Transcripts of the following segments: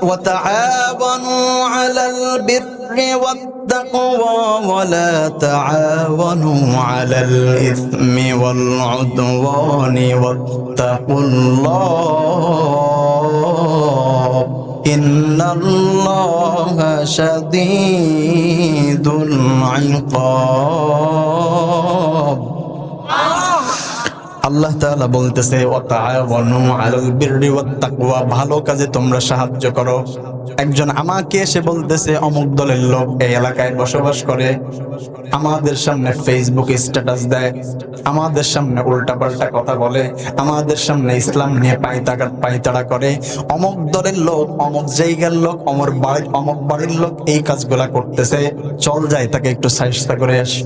وتعاونوا على البر والتقوى ولا تعاونوا على الإثم والعدوان واتقوا الله إن الله شديد العقاب আল্লাহ তাআলা বলতেছে ওয়াতাআওয়ানু আলাল বিররি ওয়াত তাকওয়া, ভালো কাজে তোমরা সাহায্য করো। একজন আমাকে এসে বলতেছে অমুক দলের লোক এই এলাকায় বসবাস করে, আমাদের সামনে ফেসবুকে স্ট্যাটাস দেয়, আমাদের সামনে উল্টাপাল্টা কথা বলে, আমাদের সামনে ইসলাম নিয়ে পায়তাড়া করে, অমুক দলের লোক, অমুক জায়গার লোক, অমুক বাড়ির লোক এই কাজগুলা করতেছে, চল যাই তাকে একটু সাহায্য করে আসি।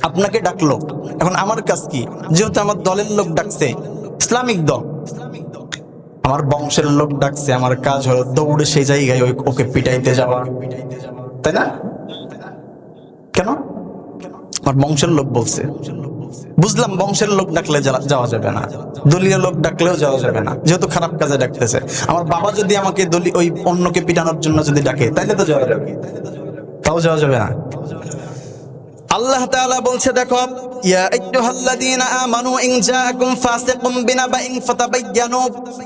আপনাকে ডাকলো, এখন আমার কাজ কি? যেহেতু আমার দলের লোক ডাকছে, ইসলামিক দল, আমার বংশের লোক ডাকছে, আমার কাজ হলো দৌড়ে সেই জায়গায় ওকে পিটাইতে যাওয়া, তাই না? কেন? আমার বংশের লোক বলছে, বুঝলাম বংশের লোক ডাকলে যাওয়া যাবে না, দলীয় লোক ডাকলেও যাওয়া যাবে না, যেহেতু খারাপ কাজে ডাকতেছে। আমার বাবা যদি আমাকে ওই অন্যকে পিটানোর জন্য যদি ডাকে তাইলে তো যাওয়া যাবে, তাও যাওয়া যাবে না। আল্লাহ তাআলা বলছে, দেখো, ইয়া আইয়ুহাল্লাযীনা আমানু ইন জাআকুম ফাসিকুম বিনাবাইন ফাতাবায়্যানু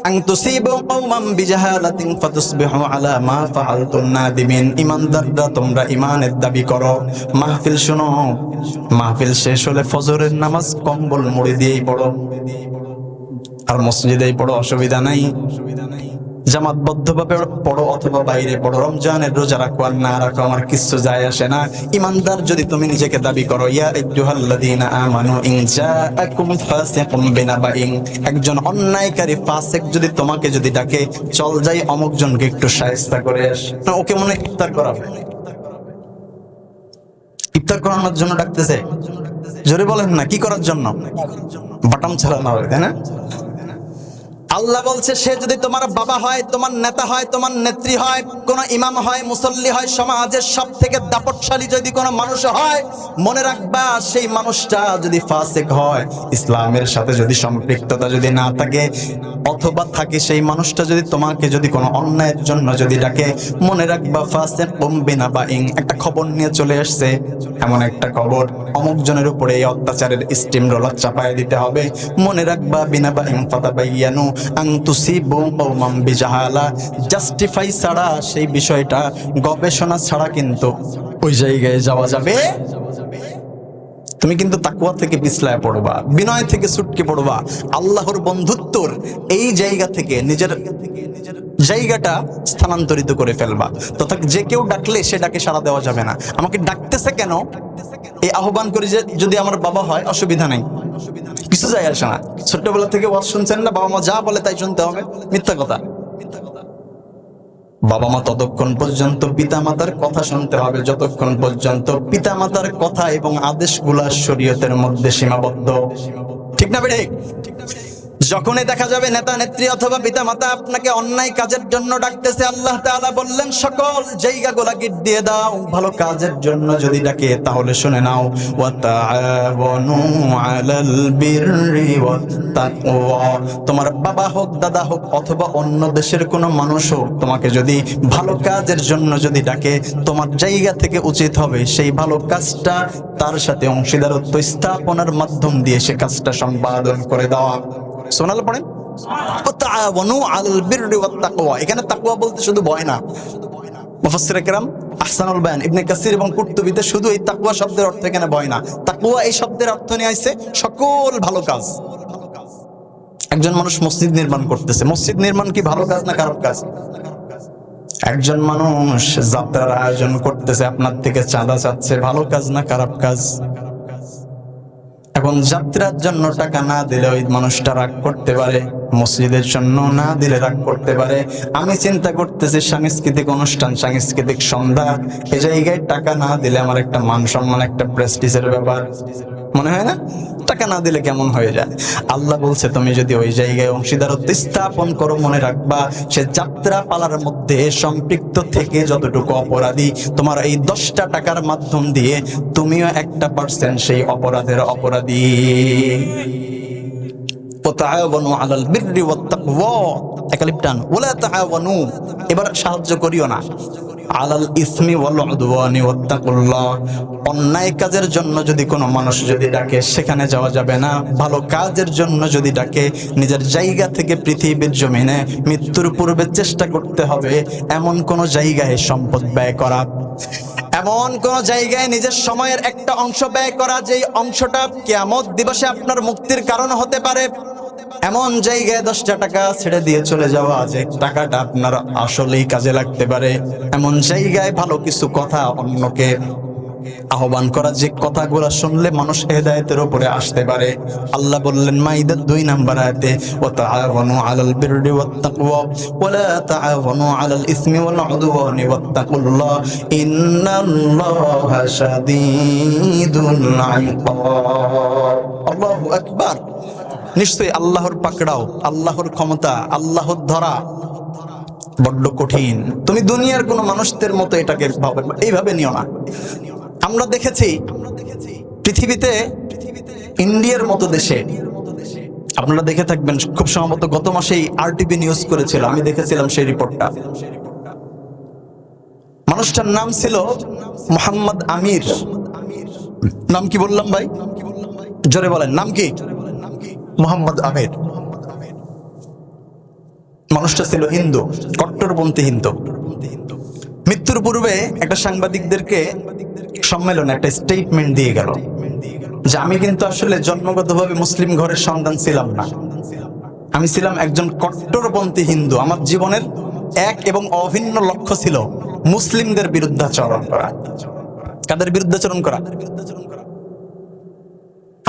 আন তুসিবু কওমান বিজাহালাতিন ফাতুসবিহু আলা মা ফাআলতুম নাদিমিন। ঈমানদাররা তোমরা ঈমানের দাবি করো, মাহফিল শোনো, মাহফিল শেষ হলে ফজরের নামাজ কম্বল মুড়ি দিয়েই পড়ো, আর মসজিদেই পড়ো, অসুবিধা নাই, জামাতবদ্ধভাবে পড়ো অথবা বাইরে পড়ো, রমজানের রোজা রাখো আর না রাখো আমার কিছু যায় আসে না। ইমানদার যদি তুমি নিজেকে দাবি করো, ইয়া আইয়ুহাল্লাযীনা আমানু ইন জাআকুম ফাসিকুম বিনাবাইন, একজন অন্যায়কারী ফাসিক যদি তোমাকে যদি ডাকে, চল যাই অমুক জনকে একটু শায়েস্তা করে আস, না ওকে মনে ইফতার করাবে, ইফতার করানোর জন্য ডাকতেছে, জোরে বলেন না, কি করার জন্য? বাটাম ছাড়ানো হবে, তাই না? আল্লাহ বলছে, সে যদি তোমার বাবা হয়, তোমার নেতা হয়, তোমার নেত্রী হয়, কোন ইমাম হয়, মুসল্লি হয়, সমাজের সব থেকে দাপটশালী যদি কোনো মানুষ হয়, মনে রাখবা সেই মানুষটা যদি ফাসিক হয়, ইসলামের সাথে যদি সম্পৃক্ততা যদি না থাকে, অথবা থাকে সেই মানুষটা যদি তোমাকে যদি কোনো অন্যায়ের জন্য যদি ডাকে, মনে রাখবা ফাসিকুম বিনাবাইন, একটা খবর নিয়ে চলে আসছে, এমন একটা খবর, অমুক জনের উপরে এই অত্যাচারের স্টিম রোলার চাপায় দিতে হবে, মনে রাখবা বিনাবাইন ফাতাবায়্যানু আন তুসিবু কওমান বিজাহালা, জাস্টিফাই ছাড়া, সেই বিষয়টা গবেষণা ছাড়া কিন্তু ওই জায়গায় যাওয়া যাবে। তুমি কিন্তু তাকওয়া থেকে পিছলায় পড়বা, বিনয় থেকে ছুটকে পড়বা, আল্লাহর বন্ধুত্বর এই জায়গা থেকে নিজের জায়গাটা স্থানান্তরিত করে ফেলবা। তথা যে কেউ ডাকলে সে ডাকে সাড়া দেওয়া যাবে না। আমাকে ডাকতেছে কেন এই আহ্বান করি, যে যদি আমার বাবা হয় অসুবিধা নেই, কিছু যায় আসে না। ছোট্টবেলা থেকে ওয়াজ শুনছেন না, বাবা মা যা বলে তাই শুনতে হবে, মিথ্যা কথা। বাবা মা ততক্ষণ পর্যন্ত পিতা মাতার কথা শুনতে হবে যতক্ষণ পর্যন্ত পিতা মাতার কথা এবং আদেশগুলা শরীয়তের মধ্যে সীমাবদ্ধ, ঠিক না বেঠিক? যখনই দেখা যাবে নেতা নেত্রী অথবা পিতা মাতা আপনাকে অন্যায় কাজের জন্য ডাকতেছে, আল্লাহ তাআলা বললেন সকল জায়গাগুলা গিট দিয়ে দাও, ভালো কাজের জন্য যদি ডাকে তাহলে শুনে নাও, ওয়া তাআওয়ানু আলাল বিররি ওয়াত তাকওয়া, তোমার বাবা হোক, দাদা হোক, অথবা অন্য দেশের কোনো মানুষ হোক, তোমাকে যদি ভালো কাজের জন্য যদি ডাকে, তোমার জায়গা থেকে উচিত হবে সেই ভালো কাজটা তার সাথে অংশীদারত্ব স্থাপনের মাধ্যম দিয়ে সে কাজটা সম্পাদন করে দেওয়া। সুবহানাল্লাহ পড়েন, তাআওয়ানু আলাল বিররি ওয়াত তাকওয়া। এখানে তাকওয়া বলতে শুধু ভয় না, মুফাসসির কিরাম আহসানুল বায়ান ইবনে কাসির এবং কুরতুবীতে শুধু এই তাকওয়া শব্দের অর্থ এখানে ভয় না, তাকওয়া এই শব্দের অর্থ নিয়ে আসছে সকল ভালো কাজ। একজন মানুষ মসজিদ নির্মাণ করতেছে, মসজিদ নির্মাণ কি ভালো কাজ না খারাপ কাজ? একজন মানুষ যাত্রার আয়োজন করতেছে, আপনার থেকে চাঁদা চাচ্ছে, ভালো কাজ না খারাপ কাজ? এখন যাত্রার জন্য টাকা না দিলে ওই মানুষটা রাগ করতে পারে, মসজিদের জন্য না দিলে রাগ করতে পারে। আমি চিন্তা করতেছি সাংস্কৃতিক অনুষ্ঠান, সাংস্কৃতিক সন্ধ্যা, এই জায়গায় টাকা না দিলে আমার একটা মান সম্মান, একটা প্রেস্টিজের ব্যাপার মনে হয় না? টাকা না দিলে কেমন হয়ে যায়। আল্লাহ বলছে তুমি যদি ওই জায়গায় অংশীদারত্ব স্থাপন করো, মনে রাখবা সে যাত্রা পালার মধ্যে সম্পৃক্ত থেকে যতটুকু অপরাধী, তোমার এই 10টা টাকার মাধ্যম দিয়ে তুমিও 1% সেই অপরাধের অপরাধী। ওয়াতাআওয়ানু আলাল বিররি ওয়াত তাকওয়া, একালিফ টান, ওয়ালা তাআওয়ানু, এবার সাহায্য করিও না, আলাল ইসমি ওয়াল উদওয়ানি ওয়াত্তাকুল্লাহ, অন্যায় কাজের জন্য যদি কোনো মানুষ যদি ডাকে সেখানে যাওয়া যাবে না। ভালো কাজের জন্য যদি ডাকে নিজের জায়গা থেকে পৃথিবীর জমিনে মৃত্যুর পূর্বে চেষ্টা করতে হবে এমন কোন জায়গায় সম্পদ ব্যয় করা, এমন কোন জায়গায় নিজের সময়ের একটা অংশ ব্যয় করা যেই অংশটা কিয়ামত দিবসে আপনার মুক্তির কারণ হতে পারে। এমন জায়গায় 10টা টাকা ছেড়ে দিয়ে চলে যাওয়া যে টাকাটা আপনার আসলেই কাজে লাগতে পারে। এমন জায়গায় ভালো কিছু কথা অন্যকে আহ্বান করা যে কথাগুলো শুনলে মানুষ হেদায়েতের উপরে আসতে পারে। আল্লাহ বললেন মাইদার 2 নম্বর আয়াতে, ওয়াতাআওয়ানু আলাল বিররি ওয়াত তাকওয়া ওয়ালা তাআওয়ানু আলাল ইসমি ওয়াল উদওয়ানি ওয়াত্তাকুল্লাহ ইন্নাল্লাহা শাদীদুল ইকাব। আল্লাহু আকবার। নিশ্চয়ই আল্লাহর পাকড়াও, আল্লাহর ক্ষমতা, আল্লাহর ধরা বড্ড কঠিন। তুমি দুনিয়ার কোন মানুষদের মতো এটাকে এইভাবে নিও না। আমরা দেখেছি পৃথিবীতে ইন্ডিয়ার মতো দেশে, আপনারা দেখে থাকবেন খুব সম্ভবত গত মাসেই আরটিভি নিউজ করেছিল, আমি দেখেছিলাম সেই রিপোর্টটা। মানুষটার নাম ছিল মোহাম্মদ আমির। নাম কি বললাম ভাই? জোরে বলেন, নাম কি? মোহাম্মদ আমির। মানুষটা ছিল হিন্দু, কট্টরপন্থী হিন্দু। মৃত্যুর পূর্বে একটা সাংবাদিকদেরকে সম্মেলনে একটা স্টেটমেন্ট দিয়ে গেল যে আমি কিন্তু আসলে জন্মগতভাবে মুসলিম ঘরের সন্তান ছিলাম না, আমি ছিলাম একজন কট্টরপন্থী হিন্দু। আমার জীবনের এক এবং অভিন্ন লক্ষ্য ছিল মুসলিমদের বিরুদ্ধাচরণ করা। কাদের বিরুদ্ধাচরণ করা?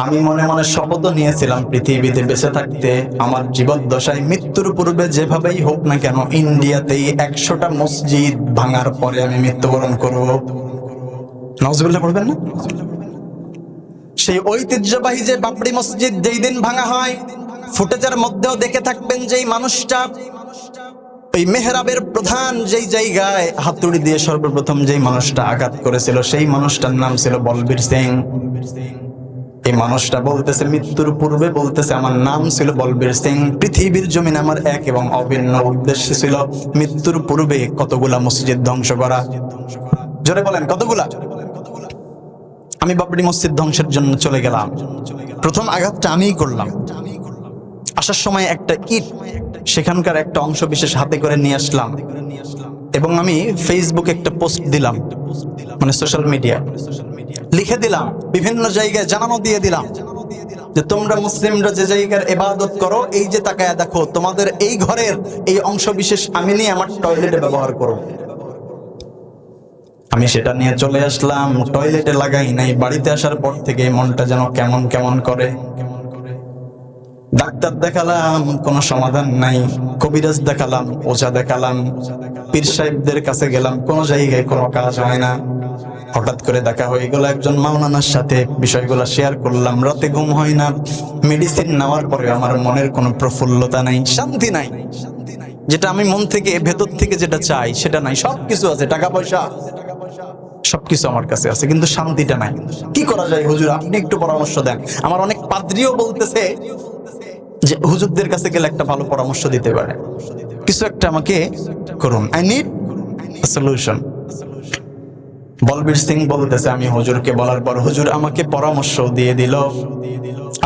আমি মনে মনে শপথ নিয়েছিলাম পৃথিবীতে বেঁচে থাকতে আমার জীবদ্দশায় মৃত্যুর পূর্বে যেভাবেই হোক না কেন ইন্ডিয়াতেই 100টা মসজিদ ভাঙার পরে আমি মৃত্যুবরণ করব। নাউজুবিল্লাহ পড়বেন না? সেই ঐতিহ্যবাহী যে বাবরি মসজিদ যেই দিন ভাঙা হয়, ফুটেজের মধ্যেও দেখে থাকবেন যেই মানুষটা ওই মেহরাবের প্রধান যেই জায়গায় হাতুড়ি দিয়ে সর্বপ্রথম যেই মানুষটা আঘাত করেছিল সেই মানুষটার নাম ছিল বলবীর সিং। এই মানুষটা বলতেছে মৃত্যুর পূর্বে বলতেছে আমার নাম ছিল বলবীর সিং, পৃথিবীর জমিনে আমার এক এবং অভিন্ন উদ্দেশ্য ছিল মৃত্যুর পূর্বে কতগুলা মসজিদ ধ্বংস করা। জোরে বলেন কতগুলা? আমি বাবরি মসজিদ ধ্বংসের জন্য চলে গেলাম। প্রথম আঘাতটা আমিই করলাম। আসার সময় একটা ইট সেখানকার একটা অংশ বিশেষ হাতে করে নিয়ে আসলাম এবং আমি ফেসবুকে একটা পোস্ট দিলাম, মানে সোশ্যাল মিডিয়া লিখে দিলাম, বিভিন্ন জায়গায় জানানো দিয়ে দিলাম যে তোমরা মুসলিমরা যে জায়গার ইবাদত করো এই যে তাকায়া দেখো তোমাদের এই ঘরের এই অংশ বিশেষ আমি নিয়ে আমার টয়লেটে ব্যবহার করো। আমি সেটা নিয়ে চলে আসলাম, টয়লেটে লাগাই নাই। বাড়িতে আসার পর থেকে মনটা যেন কেমন কেমন করে। ডাক্তার দেখালাম, কোনো সমাধান নাই। কবিরাজ দেখালাম, ওঝা দেখালাম, পীর সাহেবদের কাছে গেলাম, কোনো জায়গায় কোনো কাজ হয় না। হঠাৎ করে দেখা হয়ে গেল একজন মাওলানার সাথে, বিষয়গুলো শেয়ার করলাম। রাতে ঘুম হয় না, মেডিসিন নেওয়ার পরে আমার মনের কোনো প্রফুল্লতা নাই, শান্তি নাই। যেটা আমি মন থেকে ভেতর থেকে যেটা চাই সেটা নাই। সবকিছু আছে, টাকা পয়সা সবকিছু আমার কাছে আছে, কিন্তু শান্তিটা নাই। কি করা যায় হুজুর, আপনি একটু পরামর্শ দেন। আমার অনেক পাদ্রীও বলতেছে যে হুজুরদের কাছে গেলে একটা ভালো পরামর্শ দিতে পারে, কিছু একটা আমাকে করুন, I need a solution. Balbir Singh বলতেছে আমি হুজুরকে বলার পর হুজুর আমাকে পরামর্শ দিয়ে দিল,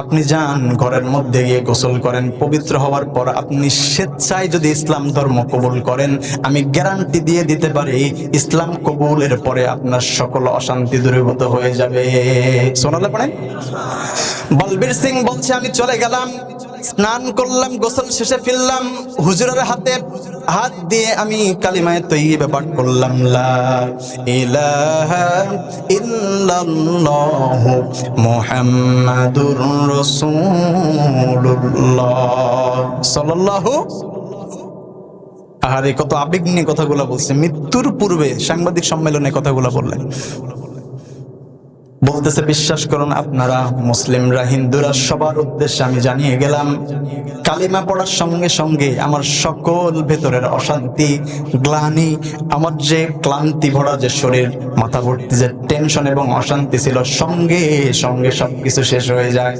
আপনি যান ঘরের মধ্যে গিয়ে গোসল করেন, পবিত্র হওয়ার পর আপনি স্বেচ্ছায় যদি ইসলাম ধর্ম কবুল করেন আমি গ্যারান্টি দিয়ে দিতে পারি ইসলাম কবুলের পরে আপনার সকল অশান্তি দূরীভূত হয়ে যাবে। সুবহানাল্লাহ পড়েন। বলবীর সিং বলছে আমি চলে গেলাম, স্নান করলাম, গোসল শেষে ফিরলাম, হুজুরের হাতে হাত দিয়ে আমি কালিমায়ে তয়্যিবা পাঠ করলাম, লা ইলাহা ইল্লাল্লাহ মুহাম্মাদুর রাসূলুল্লাহ সাল্লাল্লাহু। আরে কত আবেগ নিয়ে কথাগুলো বলছে, মৃত্যুর পূর্বে সাংবাদিক সম্মেলনে কথাগুলো বললেন। বলতেছে বিশ্বাস করুন আপনারা মুসলিমরা হিন্দুরা সবার উদ্দেশ্যে আমি জানিয়ে গেলাম, কালিমা পড়ার সঙ্গে সঙ্গে আমার সকল ভেতরের অশান্তি, গ্লানি, আমার যে ক্লান্তি ভরা যে শরীর, মাথা ভর্তি যে টেনশন এবং অশান্তি ছিল, সঙ্গে সঙ্গে সবকিছু শেষ হয়ে যায়।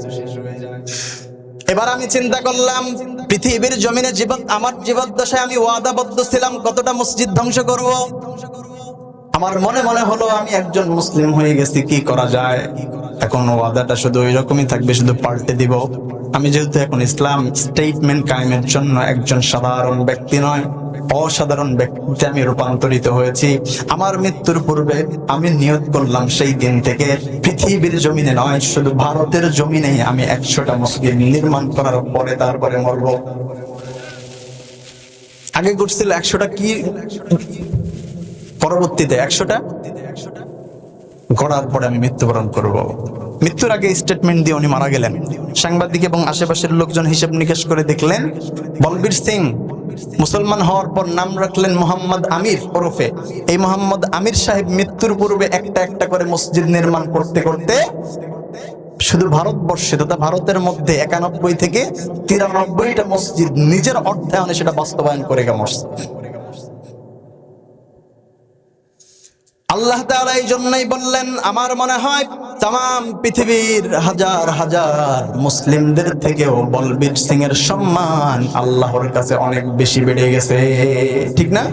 এবার আমি চিন্তা করলাম, পৃথিবীর জমিনে আমার জীবদ্দশায় আমি ওয়াদাবদ্ধ ছিলাম কতটা মসজিদ ধ্বংস করব। আমার মনে মনে হলো আমি একজন মুসলিম হয়ে গেছি, কি করা যায়? এখন ওয়াদাটা শুধু এরকমই থাকবে, শুধু পাল্টে দিব। আমি যেহেতু এখন ইসলাম স্টেটমেন্ট কায়েমের জন্য একজন সাধারণ ব্যক্তি নয়, অসাধারণ ব্যক্তিতে আমি রূপান্তরিত হয়েছি। আমার মৃত্যুর পূর্বে আমি নিয়ত করলাম সেই দিন থেকে পৃথিবীর জমিনে নয়, শুধু ভারতের জমিনেই আমি 100টা মসজিদ নির্মাণ করার পরে তারপরে মরব। আগে করছিল 100টা, কি পরবর্তীতে 100টা গড়ার পরে আমি মৃত্যুবরণ করব। মৃত্যুর আগে স্টেটমেন্ট দিয়ে উনি মারা গেলেন। সাংবাদিক এবং আশেপাশের লোকজন হিসেব নিকেশ করে দেখলেন বলবীর সিং মুসলমান হওয়ার পর নাম রাখলেন মোহাম্মদ আমির ওরফে। এই মোহাম্মদ আমির সাহেব মৃত্যুর পূর্বে একটা একটা করে মসজিদ নির্মাণ করতে করতে শুধু ভারতবর্ষে তথা ভারতের মধ্যে 91 থেকে 93টা মসজিদ নিজের অর্থায়নে সেটা বাস্তবায়ন করে গেছে। আল্লাহ তাআলা এই জন্যই বললেন, আমার মনে হয় তাম পৃথিবীর হাজার হাজার মুসলিমদের থেকেও বলবীর সিং এর সম্মান আল্লাহর কাছে অনেক বেশি বেড়ে গেছে, ঠিক না?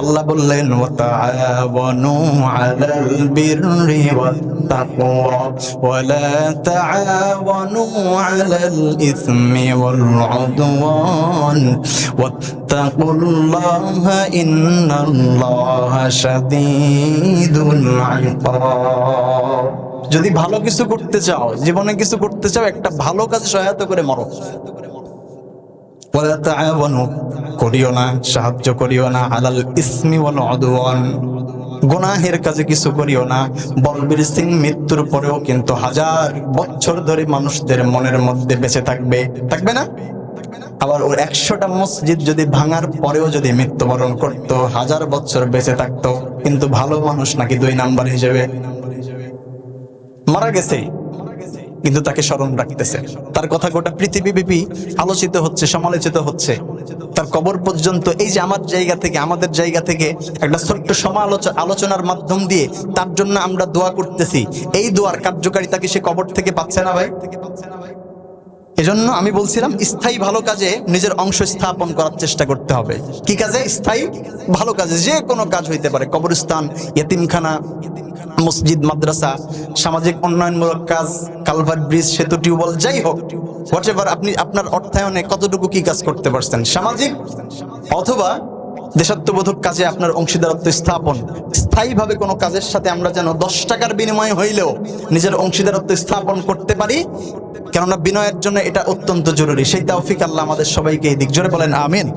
আল্লাহ বললেন, ওয়াতাআওয়ানু আলাল বিররি ওয়াত তাকওয়া ওয়া লা তাআওয়ানু আলাল ইসমি ওয়াল উদওয়ান ওয়াত্তাকুল্লাহা ইন্নাল্লাহা শাদীদুল ইকাব। যদি ভালো কিছু করতে চাও, জীবনে কিছু করতে চাও, একটা ভালো কাজে সহায়তা করে মরো। ওয়ালা তাআওয়ানু, করিও না, সাহায্য করিও না, আলাল ইসমি ওয়াল উদওয়ান, গুনাহের কাজে কিছু করিও না। বলবীর সিং মৃত্যুর পরেও কিন্তু হাজার বছর ধরে মানুষদের মনের মধ্যে বেঁচে থাকবে, থাকবে না? আবার ওর 100টা মসজিদ যদি ভাঙার পরেও যদি মৃত্যুবরণ করতো, হাজার বছর বেঁচে থাকতো, কিন্তু ভালো মানুষ নাকি 2 নাম্বার হিসেবে মারা গেছে, কিন্তু তাকে স্মরণ রাখতেছে। তার কথা গোটা পৃথিবীব্যাপী আলোচিত হচ্ছে, সমালোচিত হচ্ছে। তার কবর পর্যন্ত, এই যে আমার জায়গা থেকে, আমাদের জায়গা থেকে একটা ছোট্ট আলোচনার মাধ্যম দিয়ে তার জন্য আমরা দোয়া করতেছি, এই দোয়ার কার্যকারিতা কি সে কবর থেকে পাচ্ছে না ভাই? এজন্য আমি বলছিলাম স্থায়ী ভালো কাজে নিজের অংশ স্থাপন করার চেষ্টা করতে হবে। কি কাজে? স্থায়ী ভালো কাজে। যে কোনো কাজ হইতে পারে, কবরস্থান, ইয়েতিমখানা, মসজিদ, মাদ্রাসা, সামাজিক উন্নয়নমূলক কাজ, কালভার্ট, ব্রিজ, সেতু, টিউবওয়েল, যাই হোক, হোয়াটএভার, আপনি আপনার অর্থায়নে কতটুকু কি কাজ করতে পারছেন, সামাজিক অথবা দেশাত্মবোধক কাজে আপনার অংশীদারত্ব স্থাপন। স্থায়ীভাবে কোনো কাজের সাথে আমরা যেন 10 টাকার বিনিময়ে হইলেও নিজের অংশীদারত্ব স্থাপন করতে পারি, কেননা বিনয়ের জন্য এটা অত্যন্ত জরুরি। সেই তৌফিক আল্লাহ আমাদের সবাইকে দিক। জোরে বলেন আমিন।